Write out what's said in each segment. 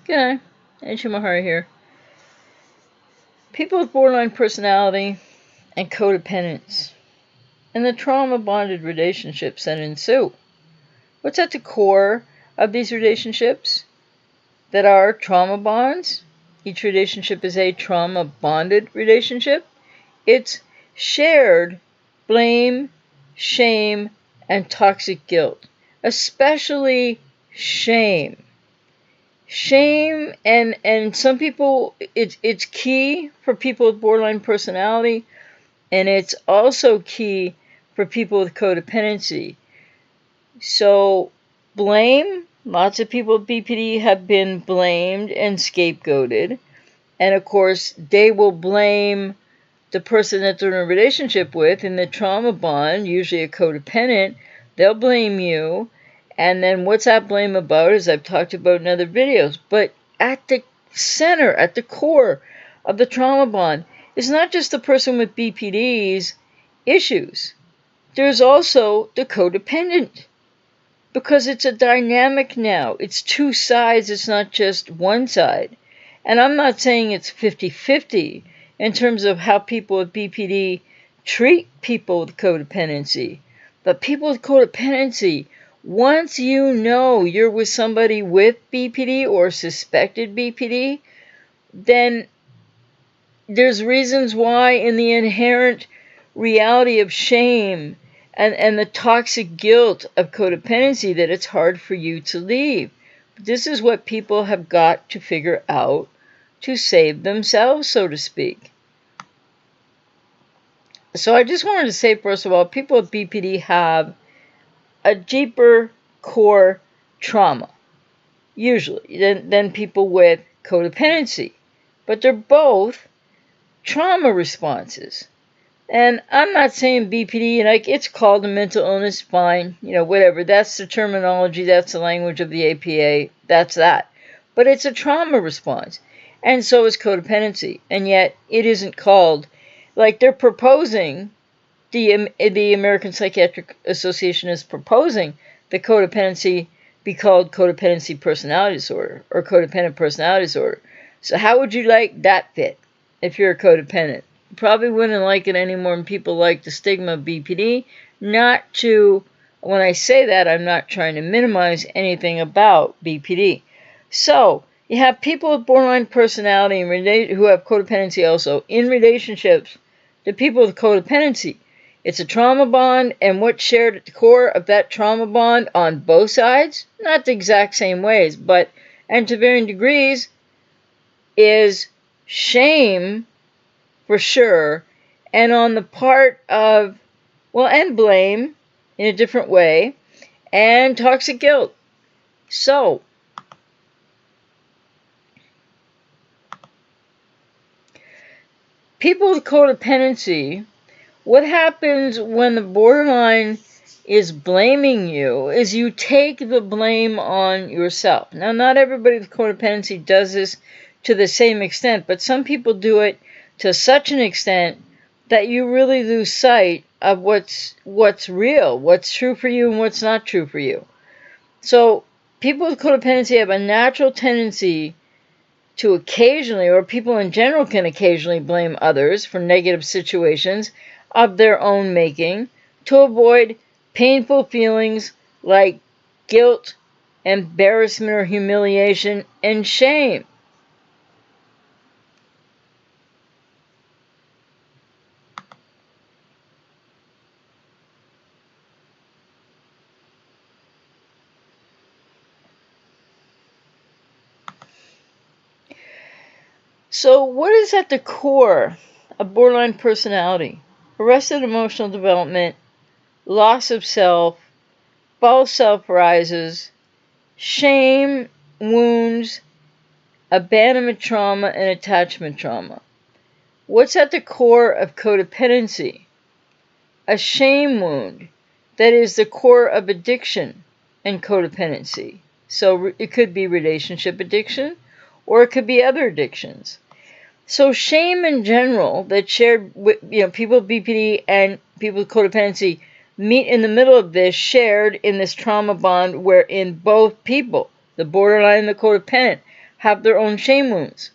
G'day, Angie Mahari here. People with borderline personality and codependence, and the trauma-bonded relationships that ensue. What's at the core of these relationships that are trauma bonds? Each relationship is a trauma-bonded relationship. It's shared blame, shame, and toxic guilt, especially shame. Shame and some people it's key for people with borderline personality, and it's also key for people with codependency. So blame, lots of people with BPD have been blamed and scapegoated, and of course they will blame the person that they're in a relationship with in the trauma bond, usually a codependent. They'll blame you. And then what's that blame about, as I've talked about in other videos. But at the center, at the core of the trauma bond, is not just the person with BPD's issues. There's also the codependent. Because it's a dynamic now. It's two sides, it's not just one side. And I'm not saying it's 50-50 in terms of how people with BPD treat people with codependency. But people with codependency, once you know you're with somebody with BPD or suspected BPD, then there's reasons why in the inherent reality of shame and the toxic guilt of codependency that it's hard for you to leave. This is what people have got to figure out to save themselves, so to speak. So I just wanted to say, first of all, people with BPD have a deeper core trauma, usually, than people with codependency. But they're both trauma responses. And I'm not saying BPD, like, it's called a mental illness, fine, whatever. That's the terminology, that's the language of the APA, that's that. But it's a trauma response. And so is codependency. And yet it isn't called, like they're proposing, the American Psychiatric Association is proposing the codependency be called codependency personality disorder or codependent personality disorder. So how would you like that fit if you're a codependent? Probably wouldn't like it any more than people like the stigma of BPD. When I say that, I'm not trying to minimize anything about BPD. So, you have people with borderline personality who have codependency also in relationships to people with codependency. It's a trauma bond, and what's shared at the core of that trauma bond on both sides, not the exact same ways, and to varying degrees, is shame, for sure, and on the part of, and blame in a different way, and toxic guilt. So, people with codependency, what happens when the borderline is blaming you is you take the blame on yourself. Now, not everybody with codependency does this to the same extent, but some people do it to such an extent that you really lose sight of what's real, what's true for you and what's not true for you. So people with codependency have a natural tendency to occasionally, or people in general can occasionally blame others for negative situations of their own making to avoid painful feelings like guilt, embarrassment or humiliation, and shame. So what is at the core of borderline personality? Arrested emotional development, loss of self, false self rises, shame, wounds, abandonment trauma, and attachment trauma. What's at the core of codependency? A shame wound that is the core of addiction and codependency. So it could be relationship addiction, or it could be other addictions. So shame in general, that shared with people with BPD and people with codependency meet in the middle of this, shared in this trauma bond wherein both people, the borderline and the codependent, have their own shame wounds.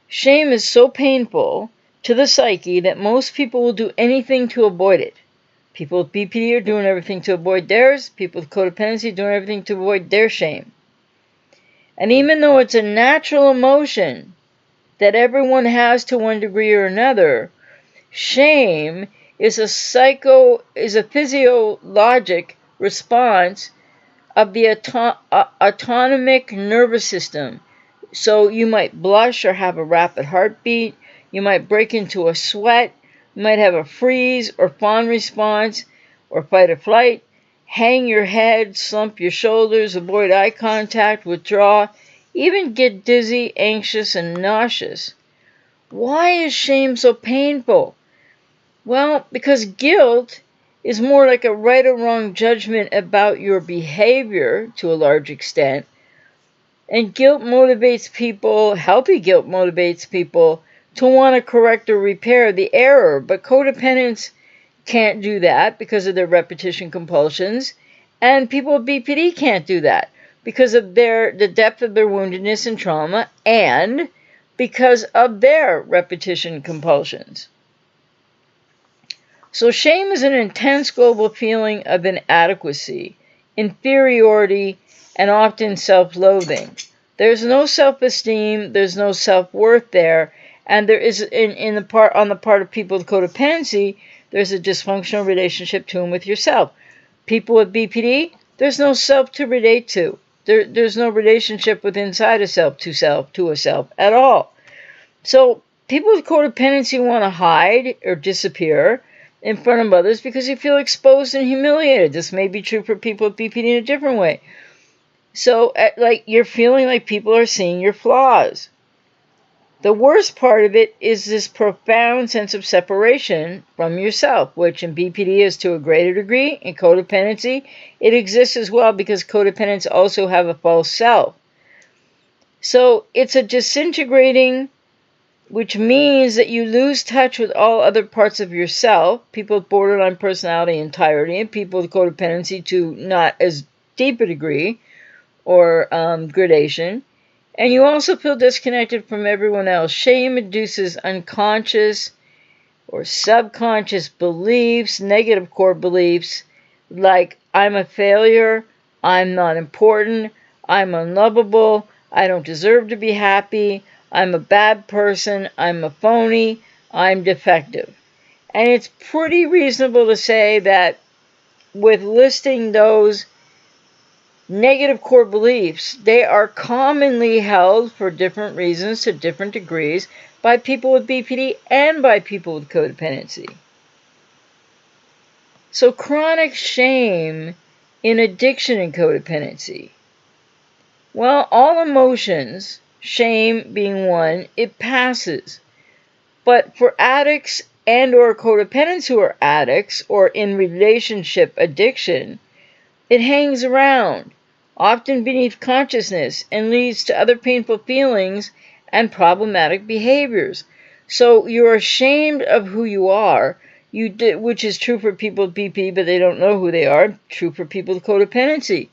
Shame is so painful to the psyche that most people will do anything to avoid it. People with BPD are doing everything to avoid theirs. People with codependency are doing everything to avoid their shame. And even though it's a natural emotion that everyone has to one degree or another, shame is a physiologic response of the autonomic nervous system. So you might blush or have a rapid heartbeat, you might break into a sweat, you might have a freeze or fawn response or fight or flight, hang your head, slump your shoulders, avoid eye contact, withdraw, even get dizzy, anxious, and nauseous. Why is shame so painful? Well, because guilt is more like a right or wrong judgment about your behavior to a large extent. And guilt motivates people, healthy guilt motivates people to want to correct or repair the error. But codependents can't do that because of their repetition compulsions. And people with BPD can't do that because of the depth of their woundedness and trauma and because of their repetition compulsions. So shame is an intense global feeling of inadequacy, inferiority, and often self-loathing. There's no self-esteem, there's no self-worth there, and there is on the part of people with codependency, there's a dysfunctional relationship to and with yourself. People with BPD, there's no self to relate to. There's no relationship with inside a self to a self at all. So people with codependency want to hide or disappear in front of others because you feel exposed and humiliated. This may be true for people with BPD in a different way. So, you're feeling like people are seeing your flaws. The worst part of it is this profound sense of separation from yourself, which in BPD is to a greater degree. In codependency, it exists as well because codependents also have a false self. So, it's a disintegrating, which means that you lose touch with all other parts of yourself, people with borderline personality entirety, and people with codependency to not as deep a degree or gradation. And you also feel disconnected from everyone else. Shame induces unconscious or subconscious beliefs, negative core beliefs, like I'm a failure, I'm not important, I'm unlovable, I don't deserve to be happy, I'm a bad person, I'm a phony, I'm defective. And it's pretty reasonable to say that with listing those negative core beliefs, they are commonly held for different reasons to different degrees by people with BPD and by people with codependency. So chronic shame in addiction and codependency. Well, all emotions, shame being one, it passes. But for addicts and or codependents who are addicts or in relationship addiction, it hangs around, often beneath consciousness, and leads to other painful feelings and problematic behaviors. So you're ashamed of who you are, which is true for people with BP, but they don't know who they are. True for people with codependency.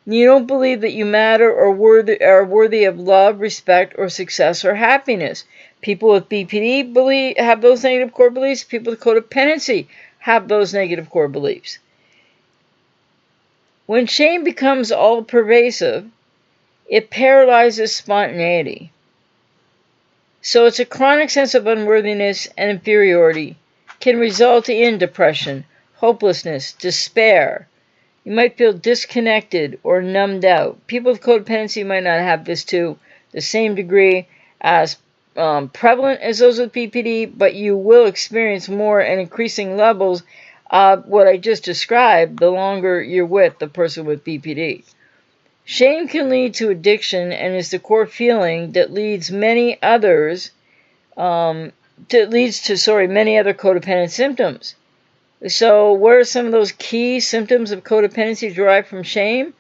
You don't believe that you matter or are worthy of love, respect, or success or happiness. People with BPD have those negative core beliefs. People with codependency have those negative core beliefs. When shame becomes all-pervasive, it paralyzes spontaneity. So it's a chronic sense of unworthiness and inferiority, can result in depression, hopelessness, despair. You might feel disconnected or numbed out. People with codependency might not have this to the same degree as prevalent as those with BPD, but you will experience more and increasing levels of what I just described the longer you're with the person with BPD. Shame can lead to addiction and is the core feeling that leads many others many other codependent symptoms. So what are some of those key symptoms of codependency derived from shame?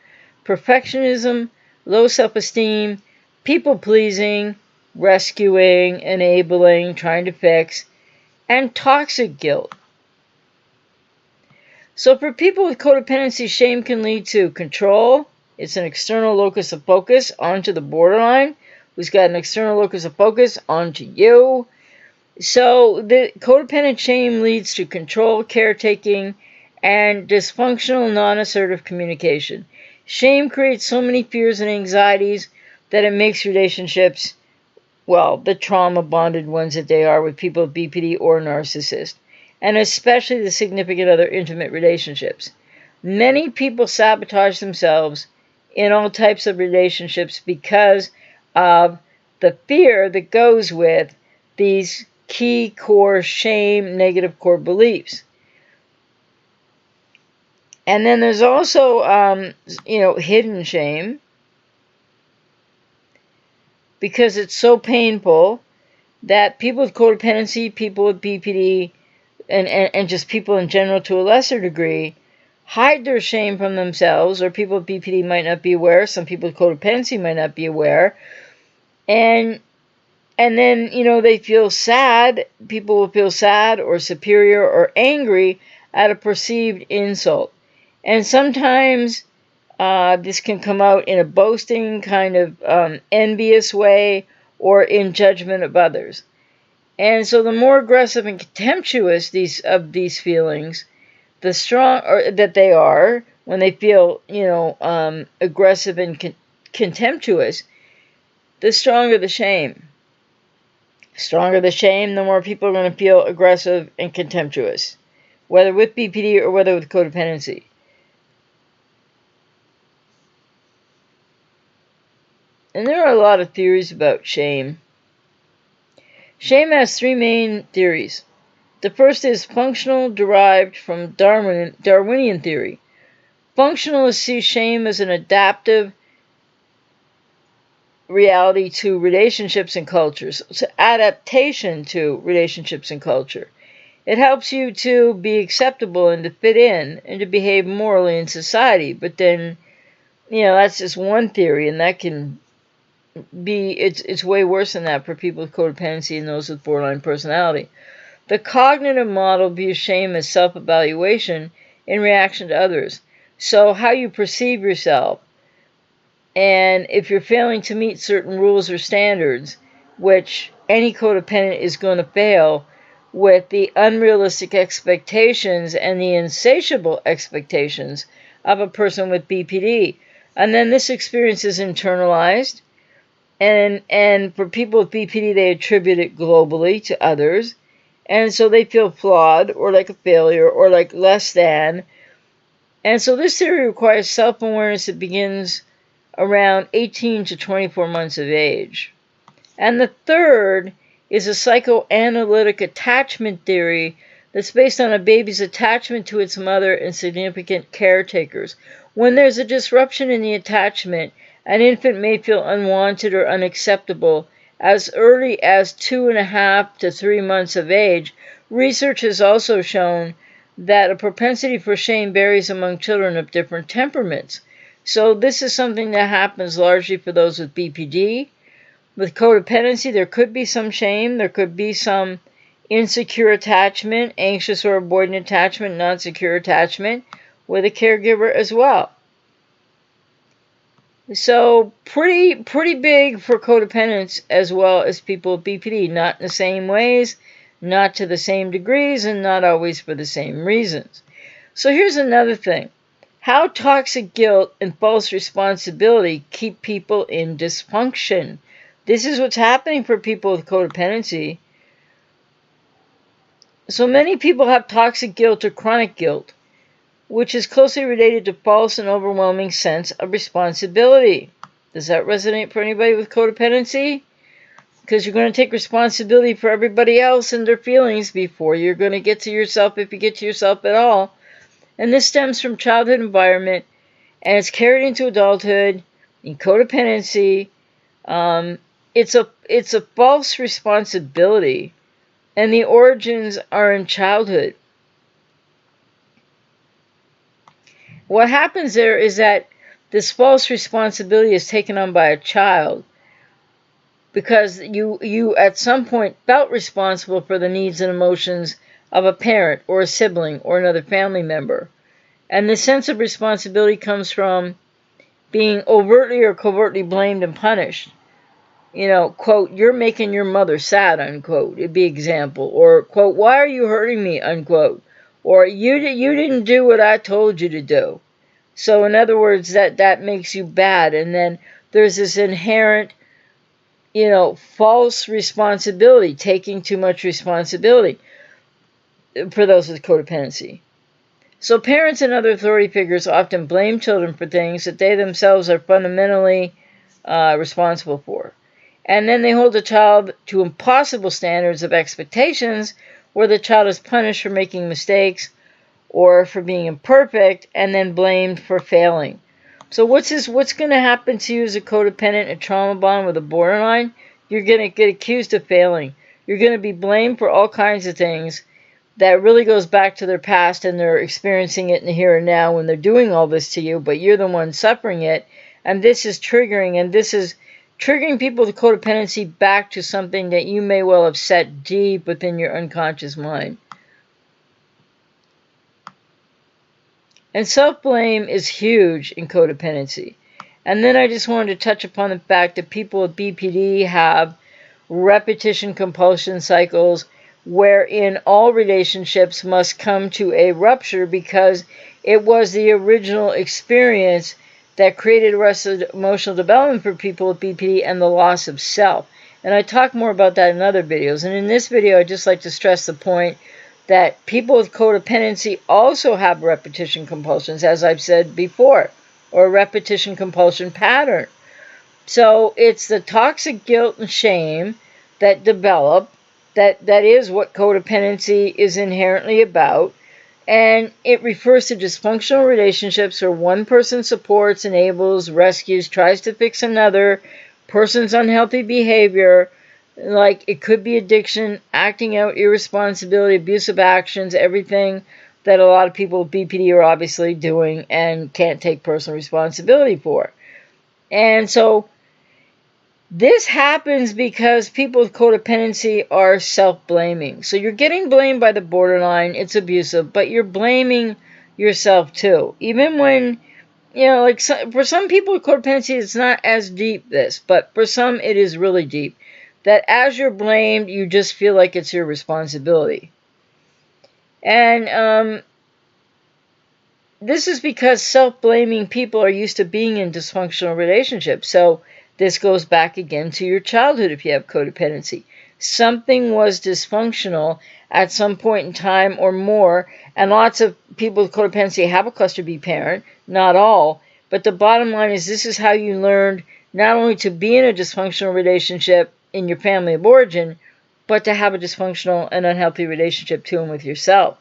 Perfectionism, low self-esteem, people-pleasing, rescuing, enabling, trying to fix, and toxic guilt. So for people with codependency, shame can lead to control, It's an external locus of focus onto the borderline, who's got an external locus of focus onto you. So the codependent shame leads to control, caretaking, and dysfunctional non-assertive communication. Shame creates so many fears and anxieties that it makes relationships, well, the trauma-bonded ones that they are with people with BPD or narcissist, and especially the significant other intimate relationships. Many people sabotage themselves in all types of relationships because of the fear that goes with these key core shame, negative core beliefs. And then there's also, hidden shame, because it's so painful that people with codependency, people with BPD, and just people in general to a lesser degree, hide their shame from themselves, or people with BPD might not be aware, some people with codependency might not be aware, and then, they feel sad, people will feel sad or superior or angry at a perceived insult. And sometimes this can come out in a boasting, kind of envious way, or in judgment of others. And so the more aggressive and contemptuous of these feelings, the stronger that they are when they feel, aggressive and contemptuous, the stronger the shame. Stronger the shame, the more people are going to feel aggressive and contemptuous, whether with BPD or whether with codependency. And there are a lot of theories about shame. Shame has three main theories. The first is functional, derived from Darwinian theory. Functionalists see shame as an adaptive reality to relationships and cultures. It's adaptation to relationships and culture. It helps you to be acceptable and to fit in and to behave morally in society. But then, that's just one theory, and that can be, it's way worse than that for people with codependency and those with borderline personality. The cognitive model views shame as self-evaluation in reaction to others. So how you perceive yourself, and if you're failing to meet certain rules or standards, which any codependent is going to fail with the unrealistic expectations and the insatiable expectations of a person with BPD. And then this experience is internalized, and for people with BPD, they attribute it globally to others, and so they feel flawed or like a failure or like less than. And so this theory requires self-awareness that begins around 18 to 24 months of age. And the third is a psychoanalytic attachment theory that's based on a baby's attachment to its mother and significant caretakers. When there's a disruption in the attachment, an infant may feel unwanted or unacceptable as early as 2.5 to 3 months of age. Research has also shown that a propensity for shame varies among children of different temperaments. So this is something that happens largely for those with BPD. With codependency, there could be some shame, there could be some insecure attachment, anxious or avoidant attachment, non-secure attachment with a caregiver as well. So pretty big for codependents as well as people with BPD, not in the same ways, not to the same degrees, and not always for the same reasons. So here's another thing. How toxic guilt and false responsibility keep people in dysfunction. This is what's happening for people with codependency. So many people have toxic guilt or chronic guilt, which is closely related to false and overwhelming sense of responsibility. Does that resonate for anybody with codependency? Because you're going to take responsibility for everybody else and their feelings before you're going to get to yourself, if you get to yourself at all. And this stems from childhood environment, and it's carried into adulthood in codependency. It's a false responsibility, and the origins are in childhood. What happens there is that this false responsibility is taken on by a child because you at some point felt responsible for the needs and emotions of a parent or a sibling or another family member. And the sense of responsibility comes from being overtly or covertly blamed and punished. You know, quote, "You're making your mother sad," unquote, it'd be example. Or, quote, "Why are you hurting me," unquote. Or, you didn't do what I told you to do. So in other words, that makes you bad. And then there's this inherent, false responsibility, taking too much responsibility for those with codependency. So parents and other authority figures often blame children for things that they themselves are fundamentally responsible for. And then they hold the child to impossible standards of expectations where the child is punished for making mistakes or for being imperfect and then blamed for failing. So what's going to happen to you as a codependent, a trauma bond with a borderline? You're going to get accused of failing. You're going to be blamed for all kinds of things that really goes back to their past, and they're experiencing it in the here and now when they're doing all this to you, but you're the one suffering it. And this is triggering, people with codependency back to something that you may well have set deep within your unconscious mind. And self-blame is huge in codependency. And then I just wanted to touch upon the fact that people with BPD have repetition compulsion cycles wherein all relationships must come to a rupture because it was the original experience that created arrested emotional development for people with BPD and the loss of self. And I talk more about that in other videos. And in this video, I'd just like to stress the point that people with codependency also have repetition compulsions, as I've said before, or a repetition compulsion pattern. So it's the toxic guilt and shame that develop, that is what codependency is inherently about. And it refers to dysfunctional relationships where one person supports, enables, rescues, tries to fix another person's unhealthy behavior. Like it could be addiction, acting out irresponsibility, abusive actions, everything that a lot of people with BPD are obviously doing and can't take personal responsibility for. And so this happens because people with codependency are self-blaming. So you're getting blamed by the borderline, it's abusive, but you're blaming yourself too. Even when, for some people with codependency, it's not as deep but for some it is really deep. That as you're blamed, you just feel like it's your responsibility. And this is because self-blaming people are used to being in dysfunctional relationships. So this goes back again to your childhood if you have codependency. Something was dysfunctional at some point in time or more, and lots of people with codependency have a cluster B parent, not all, but the bottom line is this is how you learned not only to be in a dysfunctional relationship in your family of origin, but to have a dysfunctional and unhealthy relationship to and with yourself.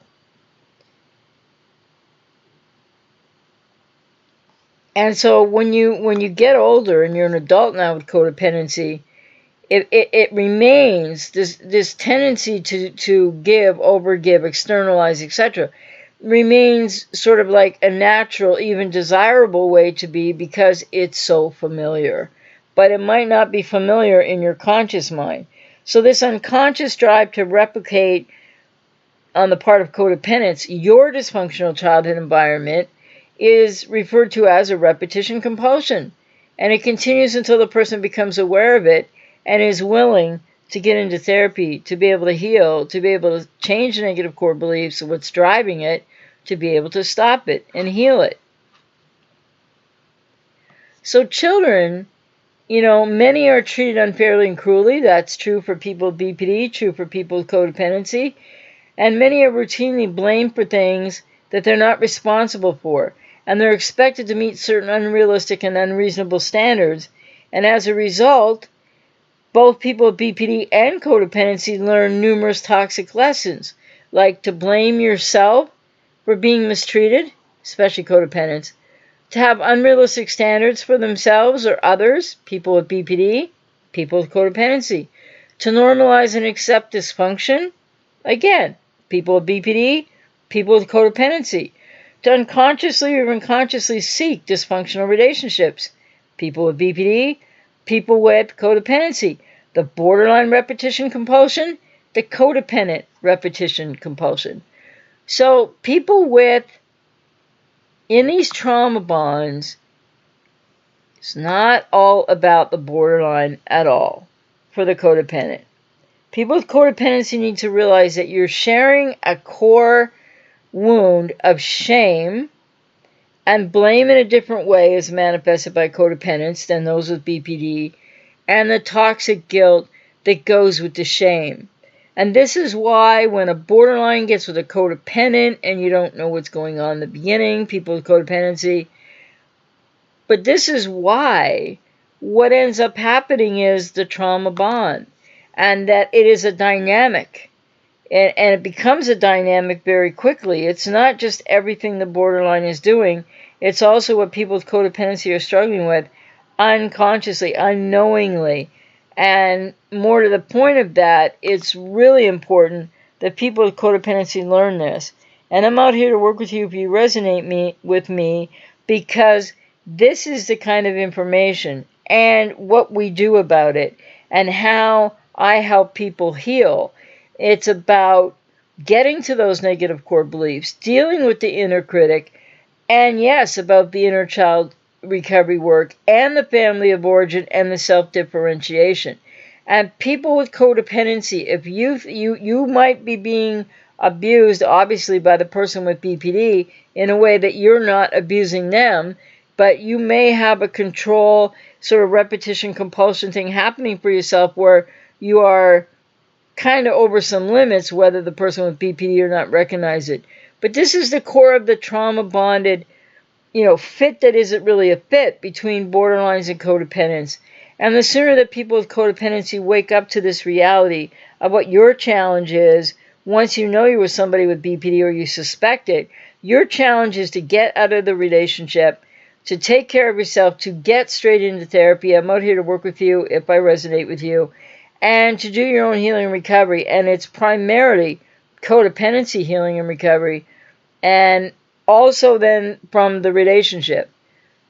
And so when you get older and you're an adult now with codependency, it remains this tendency to give, overgive, externalize, etc. remains sort of like a natural, even desirable way to be because it's so familiar. But it might not be familiar in your conscious mind. So this unconscious drive to replicate on the part of codependents your dysfunctional childhood environment is referred to as a repetition compulsion. And it continues until the person becomes aware of it and is willing to get into therapy, to be able to heal, to be able to change the negative core beliefs of what's driving it, to be able to stop it and heal it. So children, many are treated unfairly and cruelly. That's true for people with BPD, true for people with codependency. And many are routinely blamed for things that they're not responsible for. And they're expected to meet certain unrealistic and unreasonable standards. And as a result, both people with BPD and codependency learn numerous toxic lessons, like to blame yourself for being mistreated, especially codependents, to have unrealistic standards for themselves or others, people with BPD, people with codependency, to normalize and accept dysfunction, again, people with BPD, people with codependency, to unconsciously or unconsciously seek dysfunctional relationships, people with BPD, people with codependency, the borderline repetition compulsion, the codependent repetition compulsion. So people in these trauma bonds It's not all about the borderline at all for the codependent. People with codependency need to realize that you're sharing a core wound of shame and blame in a different way is manifested by codependence than those with BPD, and the toxic guilt that goes with the shame. And this is why when a borderline gets with a codependent and you don't know what's going on in the beginning, people with codependency, but this is why what ends up happening is the trauma bond, and that it is a dynamic. And it becomes a dynamic very quickly. It's not just everything the borderline is doing. It's also what people with codependency are struggling with unconsciously, unknowingly. And more to the point of that, it's really important that people with codependency learn this. And I'm out here to work with you if you resonate with me, because this is the kind of information and what we do about it and how I help people heal. It's about getting to those negative core beliefs, dealing with the inner critic, and yes, about the inner child recovery work and the family of origin and the self-differentiation. And people with codependency, if you might be being abused, obviously, by the person with BPD in a way that you're not abusing them, but you may have a control, sort of repetition compulsion thing happening for yourself where you are kind of over some limits, whether the person with BPD or not recognize it. But this is the core of the trauma bonded, fit that isn't really a fit between borderlines and codependence. And the sooner that people with codependency wake up to this reality of what your challenge is, once you know you're with somebody with BPD or you suspect it, your challenge is to get out of the relationship, to take care of yourself, to get straight into therapy. I'm out here to work with you if I resonate with you, and to do your own healing and recovery. And it's primarily codependency healing and recovery, and also then from the relationship.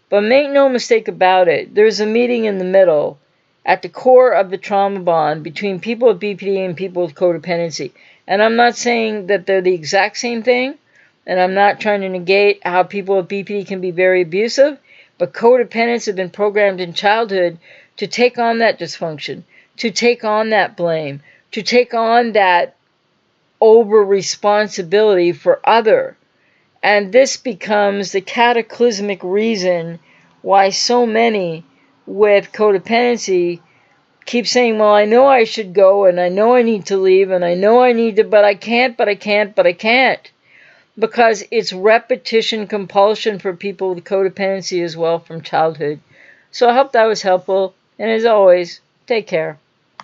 But make no mistake about it, there's a meeting in the middle at the core of the trauma bond between people with BPD and people with codependency. And I'm not saying that they're the exact same thing, and I'm not trying to negate how people with BPD can be very abusive, but codependents have been programmed in childhood to take on that dysfunction, to take on that blame, to take on that over responsibility for other. And this becomes the cataclysmic reason why so many with codependency keep saying, well, I know I should go, and I know I need to leave, and I know I need to, but I can't, but I can't, but I can't. Because it's repetition compulsion for people with codependency as well from childhood. So I hope that was helpful. And as always, take care.